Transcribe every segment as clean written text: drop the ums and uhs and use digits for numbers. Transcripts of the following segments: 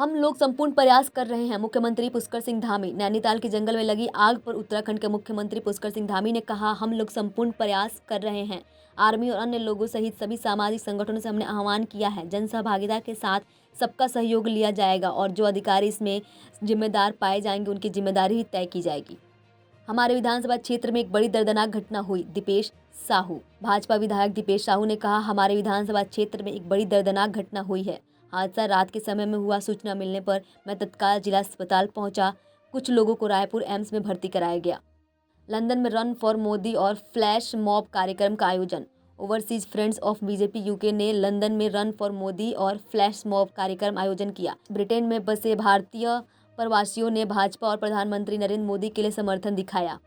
हम लोग संपूर्ण प्रयास कर रहे हैं, मुख्यमंत्री पुष्कर सिंह धामी। नैनीताल के जंगल में लगी आग पर उत्तराखंड के मुख्यमंत्री पुष्कर सिंह धामी ने कहा, हम लोग संपूर्ण प्रयास कर रहे हैं। आर्मी और अन्य लोगों सहित सभी सामाजिक संगठनों से हमने आह्वान किया है। जन सहभागिता के साथ सबका सहयोग लिया जाएगा और जो अधिकारी इसमें जिम्मेदार पाए जाएंगे उनकी जिम्मेदारी ही तय की जाएगी। हमारे विधानसभा क्षेत्र में एक बड़ी दर्दनाक घटना हुई। दीपेश साहू। भाजपा विधायक दीपेश साहू ने कहा, हमारे विधानसभा क्षेत्र में एक बड़ी दर्दनाक घटना हुई है। हादसा रात के समय में हुआ। सूचना मिलने पर मैं तत्काल जिला अस्पताल पहुंचा। कुछ लोगों को रायपुर एम्स में भर्ती कराया गया। लंदन में रन फॉर मोदी और फ्लैश मॉब कार्यक्रम का आयोजन। Overseas friends of BJP UK ने लंदन में रन फॉर मोदी और फ्लैश मॉब कार्यक्रम आयोजन किया। ब्रिटेन में बसे भारतीय प्रवासियों ने भाजपा और प्रधानमंत्री नरेंद्र मोदी के लिए समर्थन दिखाया।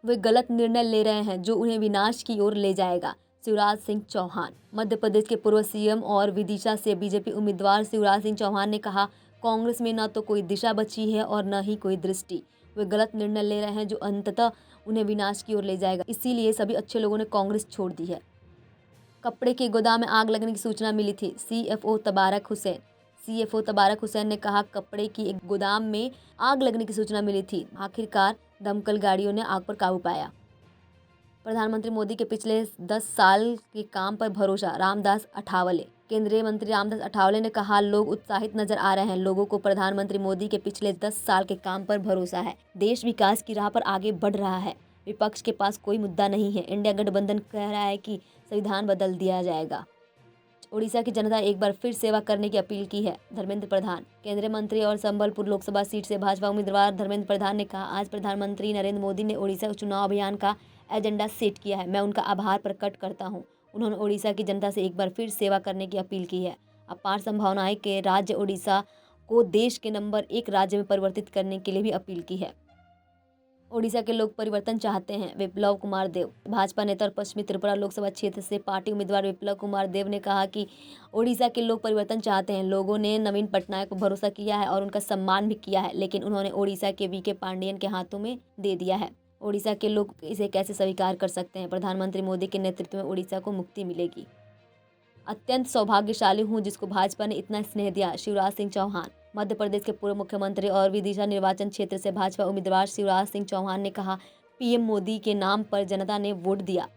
वे गलत निर्णय ले रहे हैं जो उन्हें विनाश की ओर ले जाएगा। शिवराज सिंह चौहान। मध्य प्रदेश के पूर्व सीएम और विदिशा से बीजेपी उम्मीदवार शिवराज सिंह चौहान ने कहा, कांग्रेस में न तो कोई दिशा बची है और न ही कोई दृष्टि। वे गलत निर्णय ले रहे हैं जो अंततः उन्हें विनाश की ओर ले जाएगा। इसीलिए सभी अच्छे लोगों ने कांग्रेस छोड़ दी है। कपड़े के गोदाम में आग लगने की सूचना मिली थी। सीएफओ तबारक हुसैन ने कहा, कपड़े की एक गोदाम में आग लगने की सूचना मिली थी। आखिरकार दमकल गाड़ियों ने आग पर काबू पाया। प्रधानमंत्री मोदी के पिछले 10 साल के काम पर भरोसा। रामदास अठावले। केंद्रीय मंत्री रामदास अठावले ने कहा, लोग उत्साहित नजर आ रहे हैं। लोगों को प्रधानमंत्री मोदी के पिछले 10 साल के काम पर भरोसा है। देश विकास की राह पर आगे बढ़ रहा है। विपक्ष के पास कोई मुद्दा नहीं है। इंडिया गठबंधन कह रहा है कि संविधान बदल दिया जाएगा। ओडिशा की जनता एक बार फिर सेवा करने की अपील की है। धर्मेंद्र प्रधान। केंद्रीय मंत्री और संबलपुर लोकसभा सीट से भाजपा उम्मीदवार धर्मेंद्र प्रधान ने कहा, आज प्रधानमंत्री नरेंद्र मोदी ने ओडिशा चुनाव अभियान का एजेंडा सेट किया है। मैं उनका आभार प्रकट करता हूं। उन्होंने ओडिशा की जनता से एक बार फिर सेवा करने की अपील की है। अपार संभावनाएं के राज्य ओडिशा को देश के नंबर 1 राज्य में परिवर्तित करने के लिए भी अपील की है। ओडिशा के लोग परिवर्तन चाहते हैं। विप्लव कुमार देव। भाजपा नेता और पश्चिमी त्रिपुरा लोकसभा क्षेत्र से पार्टी उम्मीदवार विप्लव कुमार देव ने कहा कि ओडिशा के लोग परिवर्तन चाहते हैं। लोगों ने नवीन पटनायक पर भरोसा किया है और उनका सम्मान भी किया है, लेकिन उन्होंने ओडिशा के वीके पांडियन के हाथों में दे दिया है। ओडिशा के लोग इसे कैसे स्वीकार कर सकते हैं। प्रधानमंत्री मोदी के नेतृत्व में ओडिशा को मुक्ति मिलेगी। अत्यंत सौभाग्यशाली हूं जिसको भाजपा ने इतना स्नेह दिया। शिवराज सिंह चौहान। मध्य प्रदेश के पूर्व मुख्यमंत्री और विदिशा निर्वाचन क्षेत्र से भाजपा उम्मीदवार शिवराज सिंह चौहान ने कहा, पीएम मोदी के नाम पर जनता ने वोट दिया।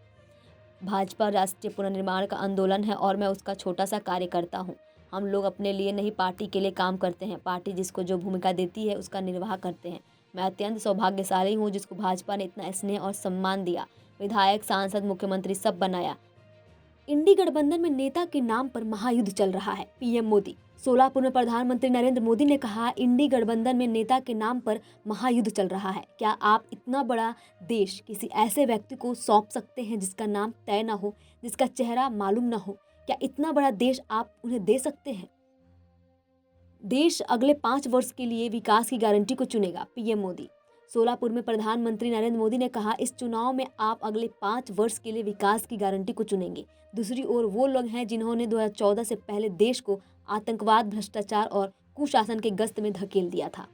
भाजपा राष्ट्रीय पुनर्निर्माण का आंदोलन है और मैं उसका छोटा सा कार्यकर्ता हूं। हम लोग अपने लिए नहीं पार्टी के लिए काम करते हैं। पार्टी जिसको जो भूमिका देती है उसका निर्वाह करते हैं। मैं अत्यंत सौभाग्यशाली हूं जिसको भाजपा ने इतना स्नेह और सम्मान दिया। विधायक, सांसद, मुख्यमंत्री सब बनाया। इंडी गठबंधन में नेता के नाम पर महायुद्ध चल रहा है। पीएम मोदी। सोलापुर में प्रधानमंत्री नरेंद्र मोदी ने कहा, इंडी गठबंधन में नेता के नाम पर महायुद्ध चल रहा है। क्या आप इतना बड़ा देश किसी ऐसे व्यक्ति को सौंप सकते हैं जिसका नाम तय न हो, जिसका चेहरा मालूम न हो? क्या इतना बड़ा देश आप उन्हें दे सकते हैं? देश अगले 5 वर्ष के लिए विकास की गारंटी को चुनेगा। पीएम मोदी। सोलापुर में प्रधानमंत्री नरेंद्र मोदी ने कहा, इस चुनाव में आप अगले 5 वर्ष के लिए विकास की गारंटी को चुनेंगे। दूसरी ओर वो लोग हैं जिन्होंने 2014 से पहले देश को आतंकवाद, भ्रष्टाचार और कुशासन के गश्त में धकेल दिया था।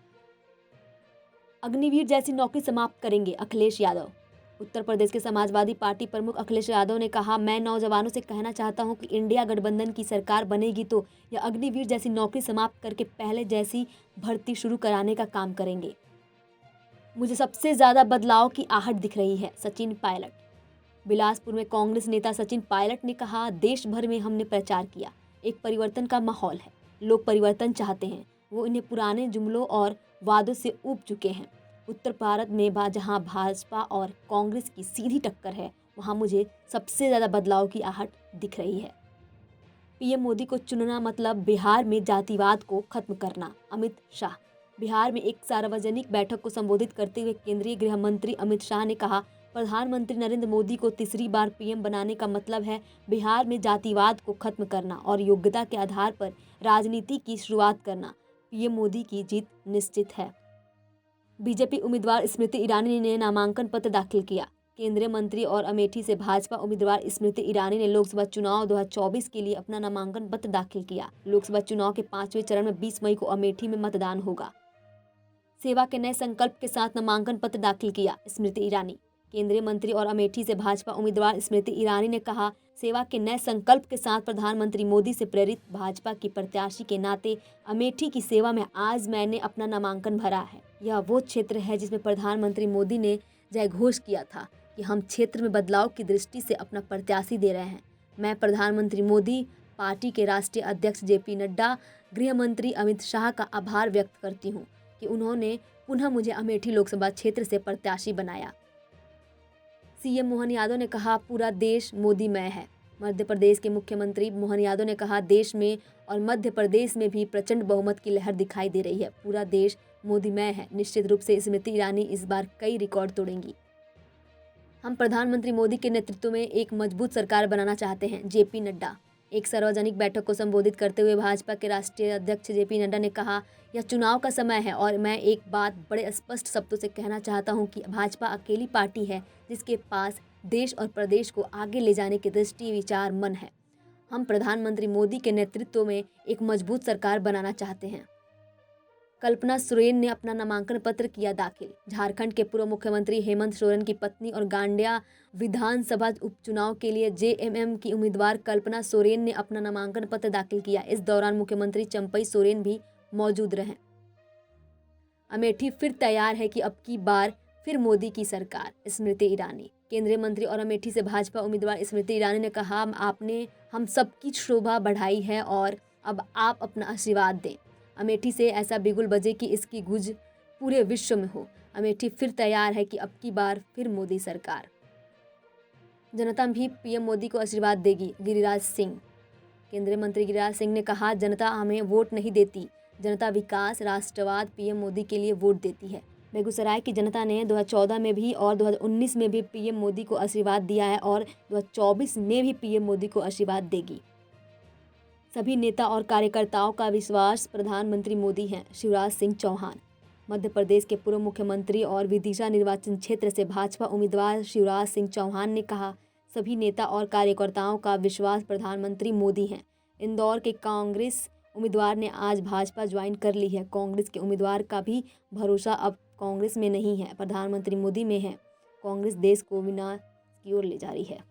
अग्निवीर जैसी नौकरी समाप्त करेंगे। अखिलेश यादव। उत्तर प्रदेश के समाजवादी पार्टी प्रमुख अखिलेश यादव ने कहा, मैं नौजवानों से कहना चाहता हूं कि इंडिया गठबंधन की सरकार बनेगी तो यह अग्निवीर जैसी नौकरी समाप्त करके पहले जैसी भर्ती शुरू कराने का काम करेंगे। मुझे सबसे ज्यादा बदलाव की आहट दिख रही है। सचिन पायलट। बिलासपुर में कांग्रेस नेता सचिन पायलट ने कहा, देश भर में हमने प्रचार किया। एक परिवर्तन का माहौल है। लोग परिवर्तन चाहते हैं। वो इन्हें पुराने जुमलों और वादों से ऊब चुके हैं। उत्तर भारत में जहां भाजपा और कांग्रेस की सीधी टक्कर है, वहां मुझे सबसे ज्यादा बदलाव की आहट दिख रही है। पीएम मोदी को चुनना मतलब बिहार में जातिवाद को खत्म करना। अमित शाह। बिहार में एक सार्वजनिक बैठक को संबोधित करते हुए केंद्रीय गृह मंत्री अमित शाह ने कहा, प्रधानमंत्री नरेंद्र मोदी को तीसरी बार पीएम बनाने का मतलब है बिहार में जातिवाद को खत्म करना और योग्यता के आधार पर राजनीति की शुरुआत करना। पीएम मोदी की जीत निश्चित है। बीजेपी उम्मीदवार स्मृति ईरानी ने नामांकन पत्र दाखिल किया। केंद्रीय मंत्री और अमेठी से भाजपा उम्मीदवार स्मृति ईरानी ने लोकसभा चुनाव 2024 के लिए अपना नामांकन पत्र दाखिल किया। लोकसभा चुनाव के 5वें चरण में 20 मई को अमेठी में मतदान होगा। सेवा के नए संकल्प के साथ नामांकन पत्र दाखिल किया स्मृति ईरानी। केंद्रीय मंत्री और अमेठी से भाजपा उम्मीदवार स्मृति ईरानी ने कहा, सेवा के नए संकल्प के साथ प्रधानमंत्री मोदी से प्रेरित भाजपा की प्रत्याशी के नाते अमेठी की सेवा में आज मैंने अपना नामांकन भरा है। यह वो क्षेत्र है जिसमें प्रधानमंत्री मोदी ने जयघोष किया था कि हम क्षेत्र में बदलाव की दृष्टि से अपना प्रत्याशी दे रहे हैं। मैं प्रधानमंत्री मोदी, पार्टी के राष्ट्रीय अध्यक्ष जेपी नड्डा, गृह मंत्री अमित शाह का आभार व्यक्त करती हूँ कि उन्होंने पुनः मुझे अमेठी लोकसभा क्षेत्र से प्रत्याशी बनाया। सीएम मोहन यादव ने कहा, पूरा देश मोदीमय है। मध्य प्रदेश के मुख्यमंत्री मोहन यादव ने कहा, देश में और मध्य प्रदेश में भी प्रचंड बहुमत की लहर दिखाई दे रही है। पूरा देश मोदीमय है। निश्चित रूप से स्मृति ईरानी इस बार कई रिकॉर्ड तोड़ेंगी। हम प्रधानमंत्री मोदी के नेतृत्व में एक मजबूत सरकार बनाना चाहते हैं। जेपी नड्डा। एक सार्वजनिक बैठक को संबोधित करते हुए भाजपा के राष्ट्रीय अध्यक्ष जेपी नड्डा ने कहा, यह चुनाव का समय है और मैं एक बात बड़े स्पष्ट शब्दों से कहना चाहता हूं कि भाजपा अकेली पार्टी है जिसके पास देश और प्रदेश को आगे ले जाने की दृष्टि, विचार, मन है। हम प्रधानमंत्री मोदी के नेतृत्व में एक मजबूत सरकार बनाना चाहते हैं। कल्पना सोरेन ने अपना नामांकन पत्र किया दाखिल। झारखंड के पूर्व मुख्यमंत्री हेमंत सोरेन की पत्नी और गांडेय विधानसभा उपचुनाव के लिए जेएमएम की उम्मीदवार कल्पना सोरेन ने अपना नामांकन पत्र दाखिल किया। इस दौरान मुख्यमंत्री चंपई सोरेन भी मौजूद रहे। अमेठी फिर तैयार है कि अब की बार फिर मोदी की सरकार। स्मृति ईरानी। केंद्रीय मंत्री और अमेठी से भाजपा उम्मीदवार स्मृति ईरानी ने कहा, आपने हम सबकी शोभा बढ़ाई है और अब आप अपना आशीर्वाद दें। अमेठी से ऐसा बिगुल बजे कि इसकी गूंज पूरे विश्व में हो। अमेठी फिर तैयार है कि अब की बार फिर मोदी सरकार। जनता भी पीएम मोदी को आशीर्वाद देगी। गिरिराज सिंह। केंद्रीय मंत्री गिरिराज सिंह ने कहा, जनता हमें वोट नहीं देती, जनता विकास, राष्ट्रवाद, पीएम मोदी के लिए वोट देती है। बेगूसराय की जनता ने 2014 में भी और 2019 में भी पीएम मोदी को आशीर्वाद दिया है और 2024 में भी पीएम मोदी को आशीर्वाद देगी। सभी नेता और कार्यकर्ताओं का विश्वास प्रधानमंत्री मोदी हैं। शिवराज सिंह चौहान। मध्य प्रदेश के पूर्व मुख्यमंत्री और विदिशा निर्वाचन क्षेत्र से भाजपा उम्मीदवार शिवराज सिंह चौहान ने कहा, सभी नेता और कार्यकर्ताओं का विश्वास प्रधानमंत्री मोदी हैं। इंदौर के कांग्रेस उम्मीदवार ने आज भाजपा ज्वाइन कर ली है। कांग्रेस के उम्मीदवार का भी भरोसा अब कांग्रेस में नहीं है, प्रधानमंत्री मोदी में है। कांग्रेस देश को विनाश की ओर ले जा रही है।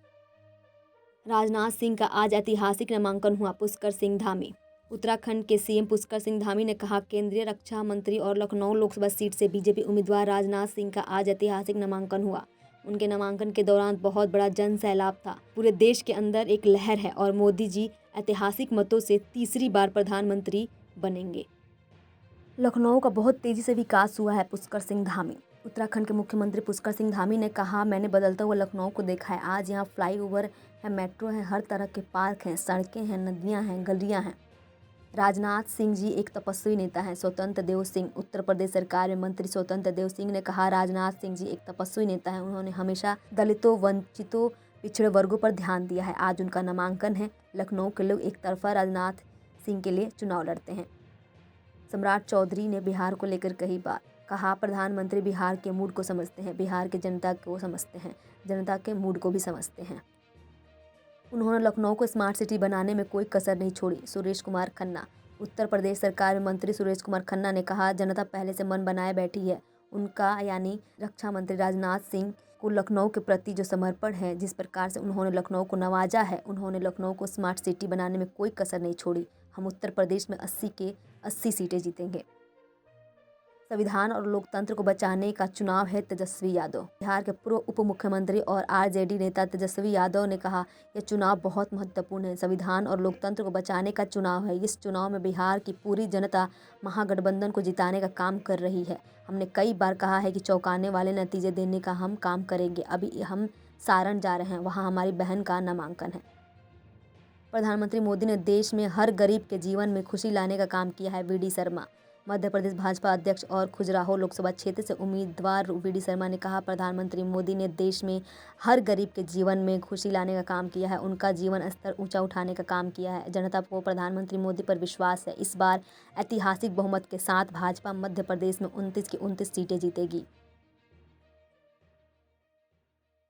राजनाथ सिंह का आज ऐतिहासिक नामांकन हुआ। पुष्कर सिंह धामी। उत्तराखंड के सीएम पुष्कर सिंह धामी ने कहा, केंद्रीय रक्षा मंत्री और लखनऊ लोकसभा सीट से बीजेपी उम्मीदवार राजनाथ सिंह का आज ऐतिहासिक नामांकन हुआ। उनके नामांकन के दौरान बहुत बड़ा जन सैलाब था। पूरे देश के अंदर एक लहर है और मोदी जी ऐतिहासिक मतों से तीसरी बार प्रधानमंत्री बनेंगे। लखनऊ का बहुत तेजी से विकास हुआ है। पुष्कर सिंह धामी। उत्तराखंड के मुख्यमंत्री पुष्कर सिंह धामी ने कहा, मैंने बदलता हुआ लखनऊ को देखा है। आज यहाँ फ्लाईओवर है, मेट्रो है, हर तरह के पार्क हैं, सड़कें हैं, नदियाँ हैं, गलियाँ हैं। राजनाथ सिंह जी एक तपस्वी नेता हैं। स्वतंत्र देव सिंह। उत्तर प्रदेश सरकार में मंत्री स्वतंत्र देव सिंह ने कहा, राजनाथ सिंह जी एक तपस्वी नेता हैं। उन्होंने हमेशा दलितों, वंचितों, पिछड़े वर्गों पर ध्यान दिया है। आज उनका नामांकन है। लखनऊ के लोग एक तरफा राजनाथ सिंह के लिए चुनाव लड़ते हैं। सम्राट चौधरी ने बिहार को लेकर कई बार कहा, प्रधानमंत्री बिहार के मूड को समझते हैं, बिहार के जनता को समझते हैं, जनता के मूड को भी समझते हैं। उन्होंने लखनऊ को स्मार्ट सिटी बनाने में कोई कसर नहीं छोड़ी। सुरेश कुमार खन्ना। उत्तर प्रदेश सरकार में मंत्री सुरेश कुमार खन्ना ने कहा, जनता पहले से मन बनाए बैठी है। उनका यानी रक्षा मंत्री राजनाथ सिंह को लखनऊ के प्रति जो समर्पण है, जिस प्रकार से उन्होंने लखनऊ को नवाजा है, उन्होंने लखनऊ को स्मार्ट सिटी बनाने में कोई कसर नहीं छोड़ी। हम उत्तर प्रदेश में 80 के 80 सीटें जीतेंगे। संविधान और लोकतंत्र को बचाने का चुनाव है। तेजस्वी यादव। बिहार के पूर्व उप मुख्यमंत्री और आरजेडी नेता तेजस्वी यादव ने कहा, यह चुनाव बहुत महत्वपूर्ण है। संविधान और लोकतंत्र को बचाने का चुनाव है। इस चुनाव में बिहार की पूरी जनता महागठबंधन को जिताने का काम कर रही है। हमने कई बार कहा है कि चौंकाने वाले नतीजे देने का हम काम करेंगे। अभी हम सारण जा रहे हैं, वहाँ हमारी बहन का नामांकन है। प्रधानमंत्री मोदी ने देश में हर गरीब के जीवन में खुशी लाने का काम किया है। वीडी शर्मा। मध्य प्रदेश भाजपा अध्यक्ष और खजुराहो लोकसभा क्षेत्र से उम्मीदवार वीडी शर्मा ने कहा, प्रधानमंत्री मोदी ने देश में हर गरीब के जीवन में खुशी लाने का काम किया है, उनका जीवन स्तर ऊंचा उठाने का काम किया है। जनता को प्रधानमंत्री मोदी पर विश्वास है। इस बार ऐतिहासिक बहुमत के साथ भाजपा मध्य प्रदेश में 29 की 29 सीटें जीतेगी।